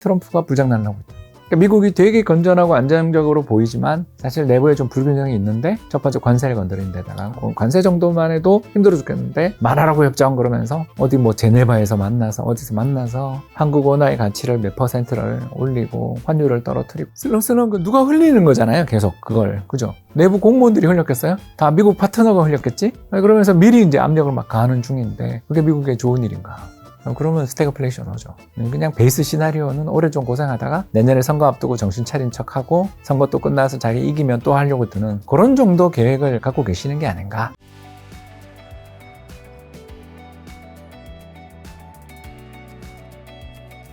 트럼프가 불장난을 하고 있다. 그러니까 미국이 되게 건전하고 안정적으로 보이지만 사실 내부에 좀 불균형이 있는데 첫 번째 관세를 건드린 데다가 관세 정도만 해도 힘들어 죽겠는데 말하라고 협정 그러면서 어디 뭐 제네바에서 만나서 어디서 만나서 한국 원화의 가치를 몇 %를 올리고 환율을 떨어뜨리고 슬렁슬렁 누가 흘리는 거잖아요. 계속 그걸 그죠? 내부 공무원들이 흘렸겠어요? 다 미국 파트너가 흘렸겠지? 그러면서 미리 이제 압력을 막 가하는 중인데 그게 미국에 좋은 일인가? 그러면 스태그플레이션 오죠. 그냥 베이스 시나리오는 올해 좀 고생하다가 내년에 선거 앞두고 정신 차린 척하고 선거 또 끝나서 자기 이기면 또 하려고 드는 그런 정도 계획을 갖고 계시는 게 아닌가.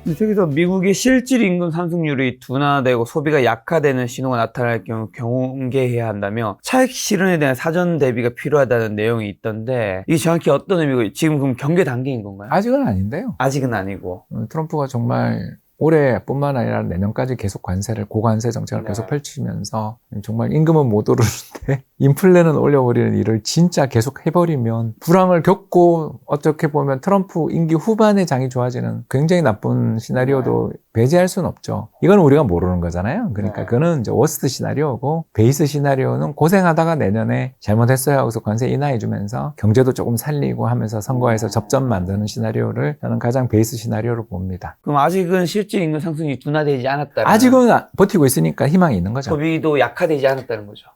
저기서 미국의 실질 임금 상승률이 둔화되고 소비가 약화되는 신호가 나타날 경우 경계해야 한다며 차익 실현에 대한 사전 대비가 필요하다는 내용이 있던데 이게 정확히 어떤 의미고 지금 그럼 경계 단계인 건가요? 아직은 아닌데요. 아직은 아니고 트럼프가 정말 올해뿐만 아니라 내년까지 계속 관세를 고관세 정책을 네. 계속 펼치면서 정말 임금은 못 오르는데 인플레는 올려버리는 일을 진짜 계속 해버리면 불황을 겪고 어떻게 보면 트럼프 임기 후반에 장이 좋아지는 굉장히 나쁜 시나리오도 배제할 수는 없죠. 이건 우리가 모르는 거잖아요. 그러니까 그거는 이제 워스트 시나리오고 베이스 시나리오는 고생하다가 내년에 잘못했어요 하고서 관세 인하해주면서 경제도 조금 살리고 하면서 선거에서 접점 만드는 시나리오를 저는 가장 베이스 시나리오로 봅니다. 그럼 아직은 실질 임금 상승이 둔화되지 않았다는 아직은 버티고 있으니까 희망이 있는 거죠. 소비도 약화되지 않았다는 거죠.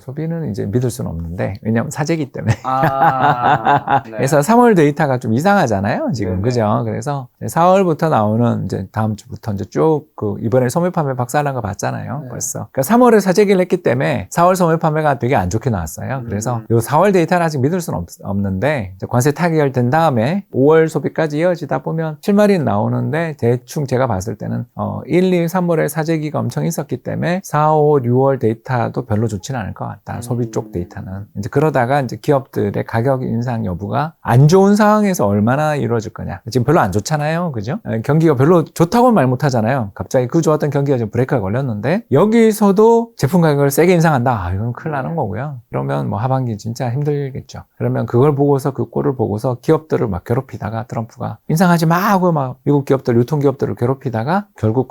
소비는 이제 믿을 수는 없는데 왜냐하면 사재기 때문에 네. 그래서 3월 데이터가 좀 이상하잖아요 지금. 네네. 그죠? 그래서 4월부터 나오는 이제 다음 주부터 이제 쭉 이번에 소매 판매 박살난 거 봤잖아요. 네. 벌써. 그러니까 3월에 사재기를 했기 때문에 4월 소매 판매가 되게 안 좋게 나왔어요. 그래서 요 4월 데이터는 아직 믿을 수는 없는데 이제 관세 타결된 다음에 5월 소비까지 이어지다 보면 실마리는 나오는데 대충 제가 봤을 때는 1, 2, 3월에 사재기가 엄청 있었기 때문에 4, 5, 6월 데이터도 별로 좋지는 않을 것 같다. 소비 쪽 데이터는. 이제 그러다가 이제 기업들의 가격 인상 여부가 안 좋은 상황에서 얼마나 이루어질 거냐. 지금 별로 안 좋잖아요. 그죠? 경기가 별로 좋다고는 말 못 하잖아요. 갑자기 그 좋았던 경기가 지금 브레이크가 걸렸는데 여기서도 제품 가격을 세게 인상한다. 이건 큰일 나는 거고요. 그러면 뭐 하반기 진짜 힘들겠죠. 그러면 그걸 보고서 그 꼴을 보고서 기업들을 막 괴롭히다가 트럼프가 인상하지 마 하고 막 미국 기업들, 유통기업들을 괴롭히다가 결국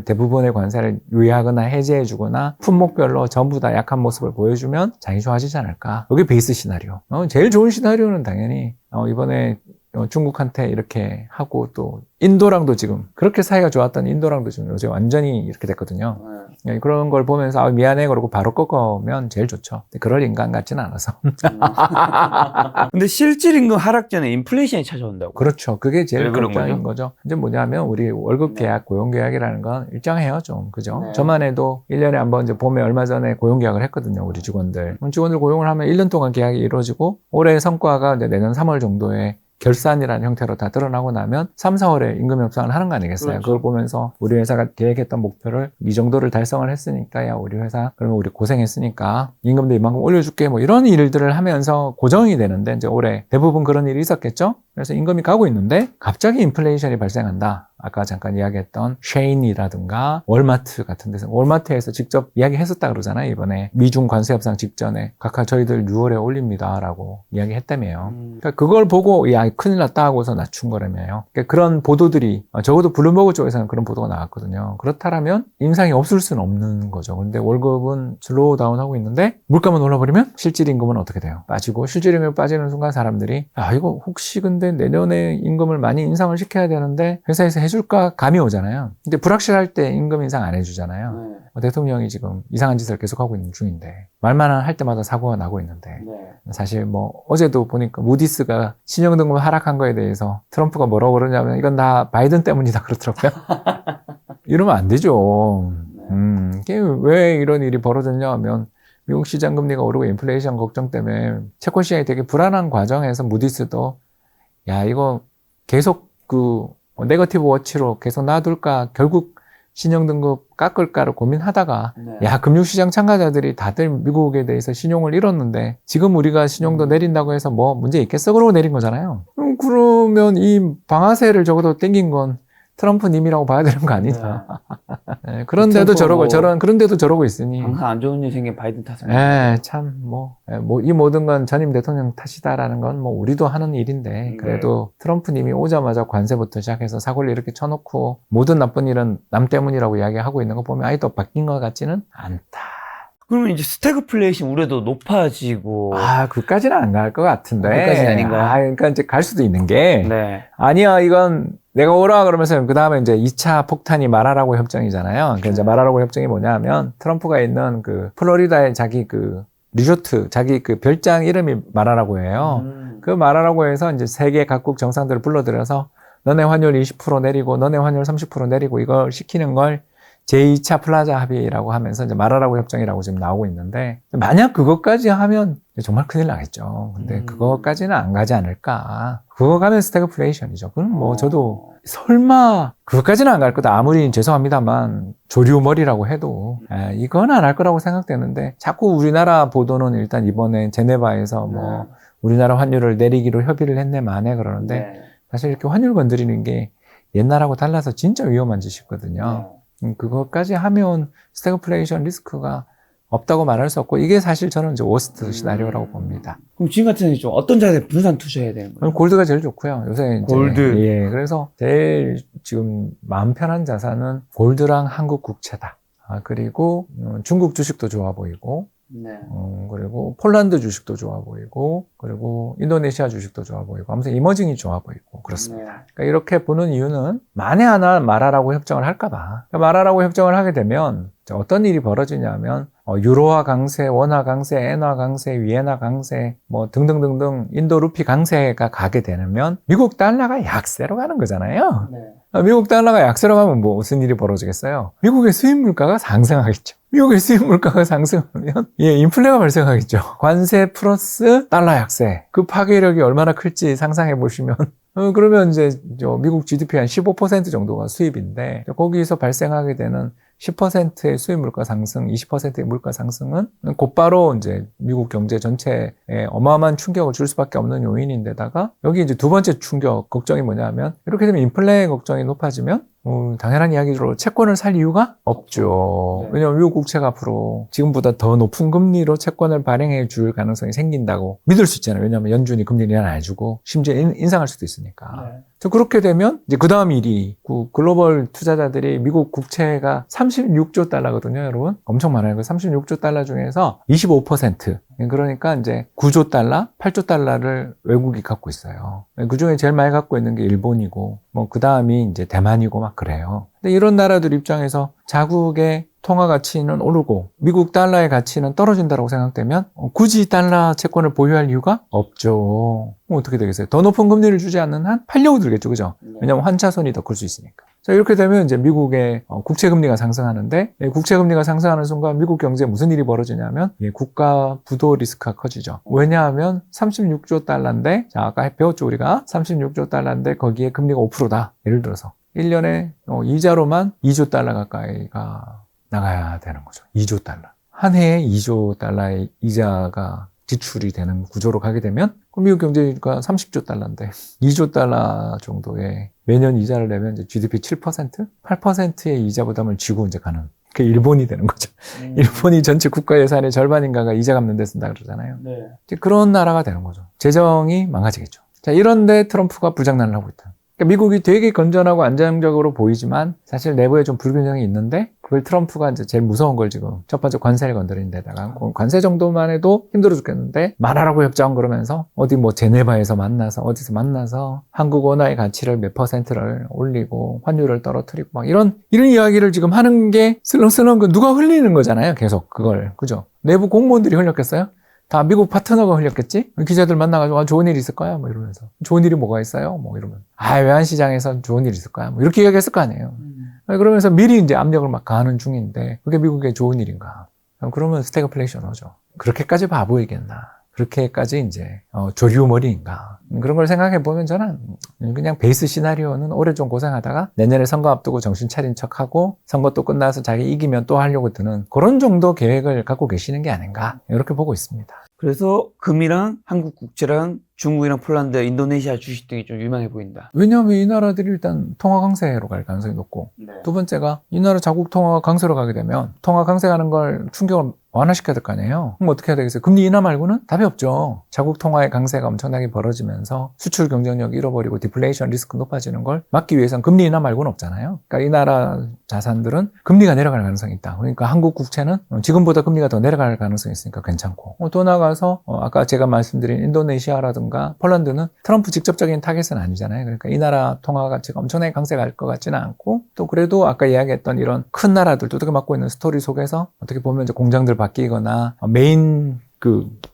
대부분의 관세를 유예하거나 해제해주거나 품목별로 전부 다 약한 모습을 보여주면 장이 좋아지지 않을까. 이게 베이스 시나리오. 제일 좋은 시나리오는 당연히 이번에 중국한테 이렇게 하고 또 인도랑도 지금 그렇게 사이가 좋았던 인도랑도 지금 요새 완전히 이렇게 됐거든요. 그런 걸 보면서 미안해 그러고 바로 꺾으면 제일 좋죠. 그럴 인간 같지는 않아서. 근데 실질 임금 하락 전에 인플레이션이 찾아온다고. 그렇죠. 그게 제일 왜 그런 걱정인 거죠. 이제 뭐냐면 우리 월급 계약, 고용 계약이라는 건 일정해요, 좀. 그죠? 저만 해도 1년에 한번 이제 봄에 얼마 전에 고용 계약을 했거든요, 우리 직원들. 직원들 고용을 하면 1년 동안 계약이 이루어지고 올해 성과가 이제 내년 3월 정도에 결산이라는 형태로 다 드러나고 나면 3, 4월에 임금 협상을 하는 거 아니겠어요? 그렇죠. 그걸 보면서 우리 회사가 계획했던 목표를 이 정도를 달성을 했으니까 야 우리 회사 그러면 우리 고생했으니까 임금도 이만큼 올려줄게 뭐 이런 일들을 하면서 고정이 되는데 이제 올해 대부분 그런 일이 있었겠죠? 그래서 임금이 가고 있는데 갑자기 인플레이션이 발생한다. 아까 잠깐 이야기했던 쉐인이라든가 월마트 같은 데서 월마트에서 직접 이야기했었다 그러잖아요. 이번에 미중 관세 협상 직전에 각하 저희들 6월에 올립니다라고 이야기했다며요. 그러니까 그걸 보고 야 큰일 났다 하고서 낮춘 거라며요. 그러니까 그런 보도들이 적어도 블룸버그 쪽에서는 그런 보도가 나왔거든요. 그렇다면 인상이 없을 수는 없는 거죠. 근데 월급은 슬로우 다운하고 있는데 물가만 올라버리면 실질 임금은 어떻게 돼요? 빠지고 실질 임금이 빠지는 순간 사람들이 이거 혹시 근데 내년에 임금을 많이 인상을 시켜야 되는데 회사에서 해줄까 감이 오잖아요. 근데 불확실할 때 임금 인상 안 해주잖아요. 대통령이 지금 이상한 짓을 계속하고 있는 중인데 말만 할 때마다 사고가 나고 있는데 사실 뭐 어제도 보니까 무디스가 신용등급 하락한 거에 대해서 트럼프가 뭐라고 그러냐면 이건 다 바이든 때문이다 그러더라고요. 이러면 안 되죠. 이게 왜 이런 일이 벌어졌냐 하면 미국 시장 금리가 오르고 인플레이션 걱정 때문에 채권 시장이 되게 불안한 과정에서 무디스도 야 이거 계속 네거티브 워치로 계속 놔둘까 결국 신용등급 깎을까를 고민하다가 야 금융시장 참가자들이 다들 미국에 대해서 신용을 잃었는데 지금 우리가 신용도 내린다고 해서 뭐 문제 있겠어? 그러고 내린 거잖아요. 그러면 이 방아쇠를 적어도 땡긴 건 트럼프님이라고 봐야 되는 거 아니냐. 그런데도 트럼프가 그런데도 저러고 있으니. 항상 안 좋은 일 생긴 바이든 탓은. 이 모든 건 전임 대통령 탓이다라는 건 뭐 우리도 하는 일인데, 그래도 트럼프님이 오자마자 관세부터 시작해서 사고를 이렇게 쳐놓고 모든 나쁜 일은 남 때문이라고 이야기하고 있는 거 보면 아예 또 바뀐 것 같지는 않다. 그러면 이제 스태그플레이션 우려도 높아지고. 그까지는 안 갈 것 같은데. 그까지는 아닌가요? 그러니까 이제 갈 수도 있는 게. 네. 아니야, 이건 내가 오라 그러면서 그 다음에 이제 2차 폭탄이 마라라고 협정이잖아요. 그러니까 이제 마라라고 협정이 뭐냐면 트럼프가 있는 그 플로리다의 자기 그 리조트, 자기 그 별장 이름이 마라라고 해요. 그 마라라고 해서 이제 세계 각국 정상들을 불러들여서 너네 환율 20% 내리고 너네 환율 30% 내리고 이걸 시키는 걸 제2차 플라자 합의라고 하면서 이제 마라라고 협정이라고 지금 나오고 있는데, 만약 그것까지 하면 정말 큰일 나겠죠. 근데 그것까지는 안 가지 않을까. 그거 가면 스태그플레이션이죠. 그럼 뭐 저도 설마 그것까지는 안 갈 거다. 아무리 죄송합니다만 조류머리라고 해도 이건 안 할 거라고 생각되는데, 자꾸 우리나라 보도는 일단 이번에 제네바에서 뭐 우리나라 환율을 내리기로 협의를 했네 마네 그러는데, 사실 이렇게 환율 건드리는 게 옛날하고 달라서 진짜 위험한 짓이거든요. 그것까지 하면 스태그플레이션 리스크가 없다고 말할 수 없고, 이게 사실 저는 이제 워스트 시나리오라고 봅니다. 그럼 지금 같은 경우 어떤 자세에 분산 투자해야 되는 거예요? 골드가 제일 좋고요. 요새 이제 골드. 그래서 제일 지금 마음 편한 자산은 골드랑 한국 국채다. 그리고 중국 주식도 좋아 보이고, 그리고 폴란드 주식도 좋아 보이고, 그리고 인도네시아 주식도 좋아 보이고, 아무튼 이머징이 좋아 보이고 그렇습니다. 그러니까 이렇게 보는 이유는 만에 하나 마라라고 협정을 할까봐. 그러니까 마라라고 협정을 하게 되면 어떤 일이 벌어지냐면 유로화 강세, 원화 강세, 엔화 강세, 위엔화 강세 뭐 등등등등 인도 루피 강세가 가게 되면 미국 달러가 약세로 가는 거잖아요. 미국 달러가 약세로 가면 뭐 무슨 일이 벌어지겠어요? 미국의 수입 물가가 상승하겠죠. 미국의 수입 물가가 상승하면 인플레가 발생하겠죠. 관세 플러스 달러 약세. 그 파괴력이 얼마나 클지 상상해 보시면 그러면 이제 미국 GDP 한 15% 정도가 수입인데, 거기서 발생하게 되는 10%의 수입 물가 상승, 20%의 물가 상승은 곧바로 이제 미국 경제 전체에 어마어마한 충격을 줄 수밖에 없는 요인인데다가, 여기 이제 두 번째 충격, 걱정이 뭐냐면, 이렇게 되면 인플레 걱정이 높아지면 당연한 이야기로 채권을 살 이유가 없죠. 왜냐하면 미국 국채가 앞으로 지금보다 더 높은 금리로 채권을 발행해 줄 가능성이 생긴다고 믿을 수 있잖아요. 왜냐하면 연준이 금리를 안 해주고 심지어 인상할 수도 있으니까. 그렇게 되면 이제 그 다음 일이 글로벌 투자자들이 미국 국채가 36조 달러거든요, 여러분. 엄청 많아요. 그 36조 달러 중에서 25%. 그러니까 이제 9조 달러, 8조 달러를 외국이 갖고 있어요. 그 중에 제일 많이 갖고 있는 게 일본이고, 뭐 그 다음이 이제 대만이고 막 그래요. 근데 이런 나라들 입장에서 자국의 통화 가치는 오르고 미국 달러의 가치는 떨어진다고 생각되면 굳이 달러 채권을 보유할 이유가 없죠. 어떻게 되겠어요? 더 높은 금리를 주지 않는 한 팔려고 들겠죠, 그죠? 왜냐하면 환차손이 더 클 수 있으니까. 자, 이렇게 되면 이제 미국의 국채금리가 상승하는데, 국채금리가 상승하는 순간 미국 경제에 무슨 일이 벌어지냐면 국가 부도 리스크가 커지죠. 왜냐하면 36조 달러인데, 자, 아까 배웠죠, 우리가. 36조 달러인데 거기에 금리가 5%다. 예를 들어서 1년에 이자로만 2조 달러 가까이가 나가야 되는 거죠. 2조 달러. 한 해에 2조 달러의 이자가 지출이 되는 구조로 가게 되면 미국 경제가 30조 달러인데 2조 달러 정도의 매년 이자를 내면 이제 GDP 7%? 8%의 이자 부담을 지고 이제 가는, 그게 일본이 되는 거죠. 일본이 전체 국가 예산의 절반인가가 이자 갚는 데 쓴다 그러잖아요. 이제 그런 나라가 되는 거죠. 재정이 망가지겠죠. 자, 이런데 트럼프가 불장난을 하고 있다. 그러니까 미국이 되게 건전하고 안정적으로 보이지만 사실 내부에 좀 불균형이 있는데, 그걸 트럼프가 이제 제일 무서운 걸 지금 첫 번째 관세를 건드린 데다가 관세 정도만 해도 힘들어 죽겠는데 마라라고 협정 그러면서 어디 뭐 제네바에서 만나서 어디서 만나서 한국 원화의 가치를 몇 %를 올리고 환율을 떨어뜨리고 막 이런 이야기를 지금 하는 게 슬렁슬렁 누가 흘리는 거잖아요. 계속 그걸. 그죠? 내부 공무원들이 흘렸겠어요? 다 미국 파트너가 흘렸겠지? 기자들 만나가지고 좋은 일 있을 거야? 뭐 이러면서. 좋은 일이 뭐가 있어요? 뭐 이러면. 외환시장에선 좋은 일 있을 거야? 뭐 이렇게 이야기했을 거 아니에요. 그러면서 미리 이제 압력을 막 가하는 중인데, 그게 미국의 좋은 일인가? 그러면 스태그플레이션 오죠. 그렇게까지 바보이겠나? 그렇게까지 이제 조류머리인가? 그런 걸 생각해 보면 저는 그냥 베이스 시나리오는 올해 좀 고생하다가 내년에 선거 앞두고 정신 차린 척하고 선거 또 끝나서 자기 이기면 또 하려고 드는 그런 정도 계획을 갖고 계시는 게 아닌가? 이렇게 보고 있습니다. 그래서 금이랑 한국 국채랑 중국이랑 폴란드, 인도네시아 주식 등이 좀 유망해 보인다. 왜냐하면 이 나라들이 일단 통화 강세로 갈 가능성이 높고, 두 번째가 이 나라 자국 통화가 강세로 가게 되면 통화 강세가는 걸 충격을 완화시켜야 될 거 아니에요. 그럼 어떻게 해야 되겠어요? 금리 인하 말고는 답이 없죠. 자국 통화의 강세가 엄청나게 벌어지면서 수출 경쟁력 잃어버리고 디플레이션 리스크 높아지는 걸 막기 위해서는 금리 인하 말고는 없잖아요. 그러니까 이 나라 자산들은 금리가 내려갈 가능성이 있다. 그러니까 한국 국채는 지금보다 금리가 더 내려갈 가능성이 있으니까 괜찮고, 또 나가서 아까 제가 말씀드린 인도네시아라든가 폴란드는 트럼프 직접적인 타겟은 아니잖아요. 그러니까 이 나라 통화 가치가 엄청나게 강세가 갈 것 같지는 않고, 또 그래도 아까 이야기했던 이런 큰 나라들 두들겨 맞고 있는 스토리 속에서 어떻게 보면 이제 공장들 바뀌거나 메인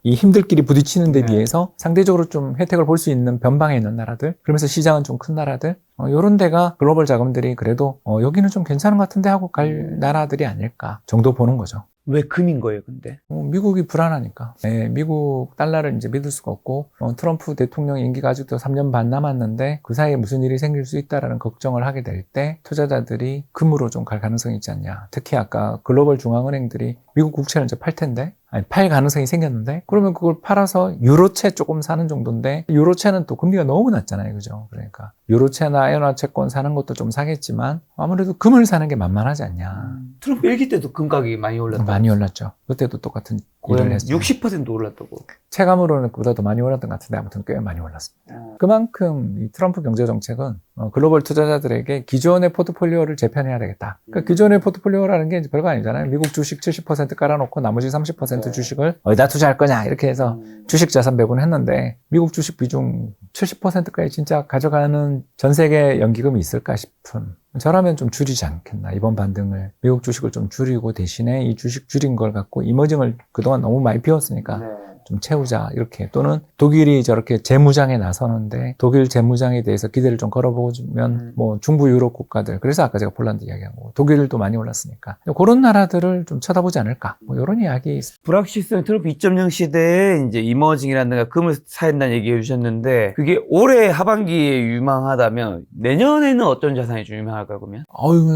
이 힘들끼리 부딪히는 데 비해서 상대적으로 좀 혜택을 볼 수 있는 변방에 있는 나라들, 그러면서 시장은 좀 큰 나라들, 요런 데가 글로벌 자금들이 그래도 여기는 좀 괜찮은 것 같은데 하고 갈 나라들이 아닐까 정도 보는 거죠. 왜 금인 거예요, 근데? 미국이 불안하니까. 네, 미국 달러를 이제 믿을 수가 없고, 트럼프 대통령 임기가 아직도 3년 반 남았는데 그 사이에 무슨 일이 생길 수 있다라는 걱정을 하게 될 때 투자자들이 금으로 좀 갈 가능성이 있지 않냐. 특히 아까 글로벌 중앙은행들이 미국 국채를 이제 팔 텐데, 팔 가능성이 생겼는데, 그러면 그걸 팔아서 유로채 조금 사는 정도인데, 유로채는 또 금리가 너무 낮잖아요. 그죠? 그러니까 유로채나 엔화채권 사는 것도 좀 사겠지만 아무래도 금을 사는 게 만만하지 않냐. 트럼프 일기 때도 금 가격이 많이 올랐다. 많이 올랐죠. 그때도 똑같은 일을 했어요. 60% 올랐다고. 체감으로는 그보다 더 많이 올랐던 것 같은데 아무튼 꽤 많이 올랐습니다. 그만큼 이 트럼프 경제정책은 글로벌 투자자들에게 기존의 포트폴리오를 재편해야 되겠다. 그러니까 기존의 포트폴리오라는 게 이제 별거 아니잖아요. 미국 주식 70% 깔아놓고 나머지 30% 주식을 어디다 투자할 거냐 이렇게 해서 주식 자산 배분했는데, 미국 주식 비중 70%까지 진짜 가져가는 전 세계 연기금이 있을까 싶은, 저라면 좀 줄이지 않겠나. 이번 반등을 미국 주식을 좀 줄이고 대신에 이 주식 줄인 걸 갖고 이머징을 그동안 너무 많이 비웠으니까 좀 채우자 이렇게. 또는 독일이 저렇게 재무장에 나서는데 독일 재무장에 대해서 기대를 좀 걸어보면 뭐 중부 유럽 국가들, 그래서 아까 제가 폴란드 이야기한 거고 독일도 많이 올랐으니까 그런 나라들을 좀 쳐다보지 않을까, 뭐 이런 이야기. 불확실성 트럼프 2.0 시대에 이제 이머징이라든가 금을 사야 된다는 얘기해 주셨는데, 그게 올해 하반기에 유망하다면 내년에는 어떤 자산이 좀 유망할까 그러면?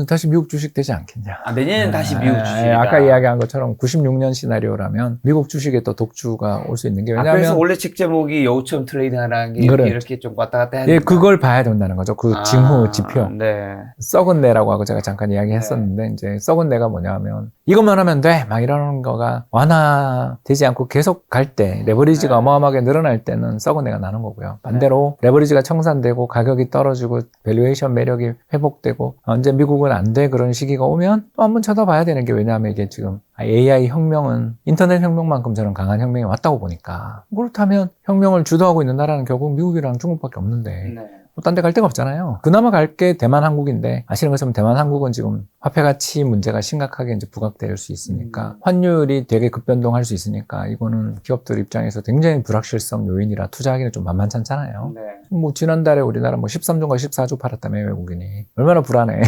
다시 미국 주식 되지 않겠냐. 내년엔 다시 미국 주식이다. 아까 이야기한 것처럼 96년 시나리오라면 미국 주식에 또 독주가 올 수 있는 게, 왜냐하면 그래서 원래 책 제목이 여우처럼 트레이딩하라는 게 그래. 이렇게 좀 왔다 갔다 해야 예, 된다. 그걸 봐야 된다는 거죠. 그 징후 지표. 네. 썩은 내라고 하고 제가 잠깐 이야기했었는데, 이제 썩은 내가 뭐냐면 이것만 하면 돼 막 이러는 거가 완화되지 않고 계속 갈 때, 레버리지가 어마어마하게 늘어날 때는 썩은 내가 나는 거고요. 반대로 레버리지가 청산되고 가격이 떨어지고 밸류에이션 매력이 회복되고 언제 미국은 안 돼 그런 시기가 오면 또 한번 쳐다봐야 되는 게, 왜냐하면 이게 지금 AI 혁명은 인터넷 혁명만큼 저는 강한 혁명이 왔다고 보니까, 그렇다면 혁명을 주도하고 있는 나라는 결국 미국이랑 중국밖에 없는데 딴 데 갈 데가 없잖아요. 그나마 갈 게 대만, 한국인데, 아시는 것처럼 대만, 한국은 지금 화폐 가치 문제가 심각하게 이제 부각될 수 있으니까, 환율이 되게 급변동할 수 있으니까, 이거는 기업들 입장에서 굉장히 불확실성 요인이라 투자하기는 좀 만만찮잖아요. 뭐 지난달에 우리나라 뭐 13조인가 14조 팔았다며, 외국인이. 얼마나 불안해.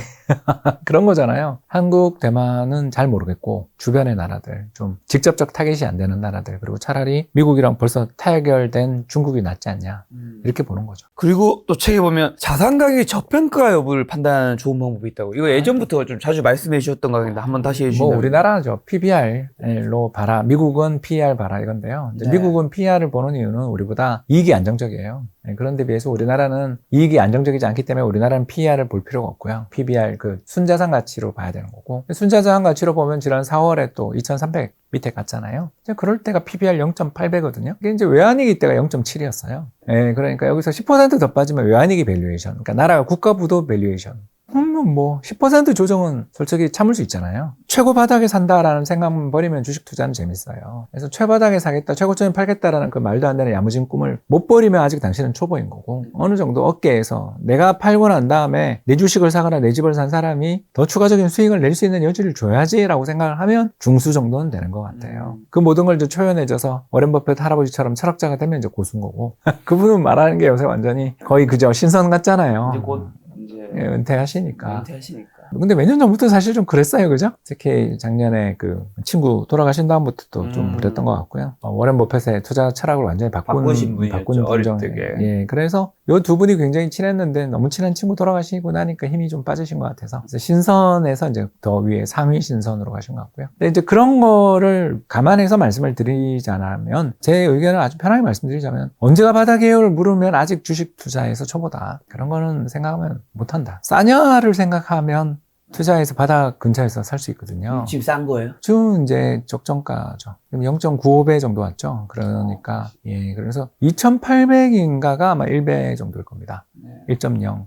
그런 거잖아요. 한국, 대만은 잘 모르겠고, 주변의 나라들, 좀 직접적 타겟이 안 되는 나라들, 그리고 차라리 미국이랑 벌써 타결된 중국이 낫지 않냐, 이렇게 보는 거죠. 그리고 또 책에 보면 자산 가격의 저평가 여부를 판단하는 좋은 방법이 있다고. 이거 예전부터 좀 자주 말씀해 주셨던 거겠는데 한번 다시 해주시면. 뭐 우리나라죠. PBR로 봐라. 미국은 PER 봐라 이건데요. 이제 미국은 PER을 보는 이유는 우리보다 이익이 안정적이에요. 그런데 비해서 우리나라는 이익이 안정적이지 않기 때문에 우리나라는 PER을 볼 필요가 없고요. PBR 순자산 가치로 봐야 되는 거고, 순자산 가치로 보면 지난 4월에 또 2,300 밑에 갔잖아요. 이제 그럴 때가 PBR 0.8배거든요. 이게 이제 외환위기 때가 0.7이었어요. 그러니까 여기서 10% 더 빠지면 외환위기 밸류에이션, 그러니까 나라가 국가부도 밸류에이션. 그러면 뭐 10% 조정은 솔직히 참을 수 있잖아요. 최고 바닥에 산다라는 생각만 버리면 주식 투자는 재밌어요. 그래서 최바닥에 사겠다, 최고점에 팔겠다라는 그 말도 안 되는 야무진 꿈을 못 버리면 아직 당신은 초보인 거고, 어느 정도 어깨에서 내가 팔고 난 다음에 내 주식을 사거나 내 집을 산 사람이 더 추가적인 수익을 낼 수 있는 여지를 줘야지라고 생각을 하면 중수 정도는 되는 것 같아요. 그 모든 걸 이제 초연해져서 워렌 버핏 할아버지처럼 철학자가 되면 이제 고수인 거고, 그분은 말하는 게 요새 완전히 거의 그저 신선 같잖아요. 이제 곧 은퇴하시니까. 근데 몇 년 전부터 사실 좀 그랬어요. 그죠? 특히 작년에 그 친구 돌아가신 다음부터 또 좀 그랬던 것 같고요. 워렌 버핏의 투자 철학을 완전히 바꾸신 분이었죠, 어릴 적에. 예, 그래서 요 두 분이 굉장히 친했는데 너무 친한 친구 돌아가시고 나니까 힘이 좀 빠지신 것 같아서 그래서 신선에서 이제 더 위에 상위 신선으로 가신 것 같고요. 근데 이제 그런 거를 감안해서 말씀을 드리자면 제 의견을 아주 편하게 말씀드리자면 언제가 바닥이에요를 물으면 아직 주식 투자에서 초보다. 그런 거는 생각하면 못한다. 싸냐를 생각하면 투자해서 바닥 근처에서 살 수 있거든요. 지금 싼 거예요? 지금 이제 적정가죠. 0.95배 정도 왔죠. 그러니까, 예, 그래서 2,800인가가 아마 1배 정도일 겁니다. 1.0.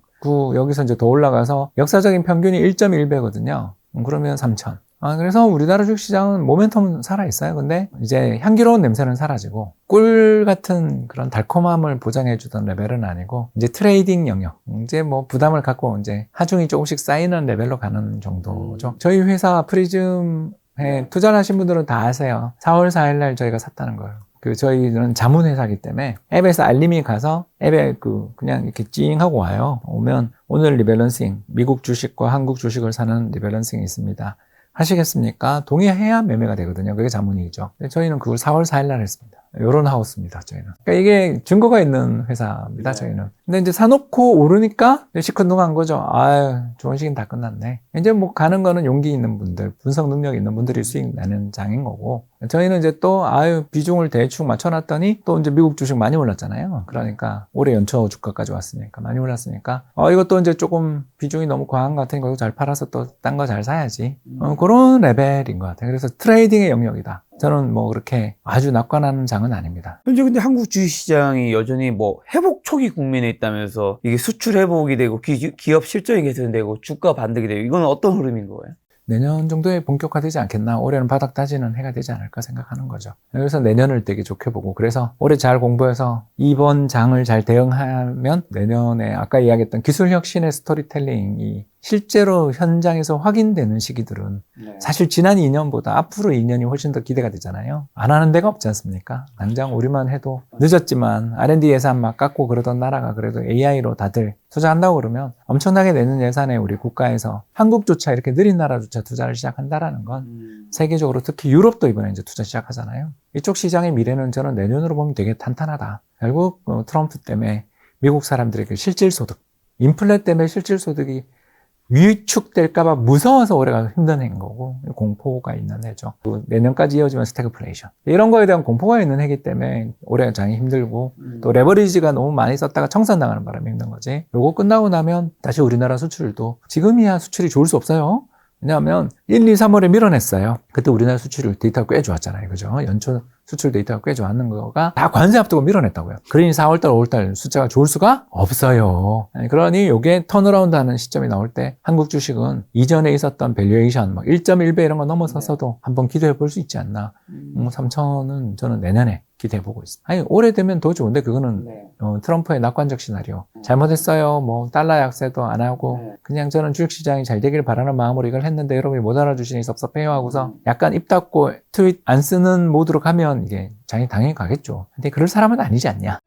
여기서 이제 더 올라가서 역사적인 평균이 1.1배거든요. 그러면 3,000. 그래서 우리나라 주식시장은 모멘텀은 살아있어요. 근데 이제 향기로운 냄새는 사라지고 꿀 같은 그런 달콤함을 보장해주던 레벨은 아니고 이제 트레이딩 영역. 이제 뭐 부담을 갖고 이제 하중이 조금씩 쌓이는 레벨로 가는 정도죠. 저희 회사 프리즘에 투자를 하신 분들은 다 아세요. 4월 4일날 저희가 샀다는 거예요. 저희는 자문회사이기 때문에 앱에서 알림이 가서 앱에 그냥 이렇게 찡 하고 와요. 오면 오늘 리밸런싱, 미국 주식과 한국 주식을 사는 리밸런싱이 있습니다. 하시겠습니까? 동의해야 매매가 되거든요. 그게 자문이죠. 저희는 그걸 4월 4일 날 했습니다. 요런 하우스입니다, 저희는. 그러니까 이게 증거가 있는 회사입니다, 저희는. 근데 이제 사놓고 오르니까 시큰둥한 거죠. 아유, 좋은 시기는 다 끝났네. 이제 뭐 가는 거는 용기 있는 분들, 분석 능력 있는 분들이 수익 내는 장인 거고. 저희는 이제 또, 비중을 대충 맞춰놨더니 또 이제 미국 주식 많이 올랐잖아요. 그러니까 올해 연초 주가까지 왔으니까, 많이 올랐으니까. 이것도 이제 조금 비중이 너무 과한 것 같으니까 이거 잘 팔아서 또 딴 거 잘 사야지. 그런 레벨인 것 같아요. 그래서 트레이딩의 영역이다. 저는 뭐 그렇게 아주 낙관하는 장은 아닙니다. 현재 근데 한국 주식시장이 여전히 뭐 회복 초기 국면에 있다면서 이게 수출 회복이 되고 기업 실적이 개선되고 주가 반등이 되고 이건 어떤 흐름인 거예요? 내년 정도에 본격화되지 않겠나. 올해는 바닥 다지는 해가 되지 않을까 생각하는 거죠. 그래서 내년을 되게 좋게 보고 그래서 올해 잘 공부해서 이번 장을 잘 대응하면 내년에 아까 이야기했던 기술혁신의 스토리텔링이 실제로 현장에서 확인되는 시기들은 사실 지난 2년보다 앞으로 2년이 훨씬 더 기대가 되잖아요. 안 하는 데가 없지 않습니까? 당장 우리만 해도 늦었지만 R&D 예산 막 깎고 그러던 나라가 그래도 AI로 다들 투자한다고 그러면 엄청나게 내는 예산에 우리 국가에서 한국조차 이렇게 느린 나라조차 투자를 시작한다라는 건 세계적으로 특히 유럽도 이번에 이제 투자 시작하잖아요. 이쪽 시장의 미래는 저는 내년으로 보면 되게 탄탄하다. 결국 트럼프 때문에 미국 사람들의 그 실질소득, 인플레 때문에 실질소득이 위축될까봐 무서워서 올해가 힘든 해인 거고 공포가 있는 해죠. 내년까지 이어지면 스태그플레이션 이런 거에 대한 공포가 있는 해기 때문에 올해 장이 힘들고 또 레버리지가 너무 많이 썼다가 청산당하는 바람에 힘든 거지. 요거 끝나고 나면 다시 우리나라 수출도 지금이야 수출이 좋을 수 없어요. 왜냐하면 1, 2, 3월에 밀어냈어요. 그때 우리나라 수출 데이터가 꽤 좋았잖아요. 그죠? 연초 수출 데이터가 꽤 좋았는 거가 다 관세 앞두고 밀어냈다고요. 그러니 4월달, 5월달 숫자가 좋을 수가 없어요. 그러니 요게 턴어라운드 하는 시점이 나올 때 한국 주식은 이전에 있었던 밸류에이션 막 1.1배 이런 거 넘어서서도 한번 기대해 볼 수 있지 않나. 3,000은 저는 내년에 기대해보고 있습니다. 아니, 올해 되면 더 좋은데, 그거는, 트럼프의 낙관적 시나리오. 잘못했어요. 뭐, 달러 약세도 안 하고, 그냥 저는 주식시장이 잘 되길 바라는 마음으로 이걸 했는데, 여러분이 못 알아주시니 섭섭해요 하고서, 약간 입 닫고 트윗 안 쓰는 모드로 가면, 이게 장이 당연히 가겠죠. 근데 그럴 사람은 아니지 않냐.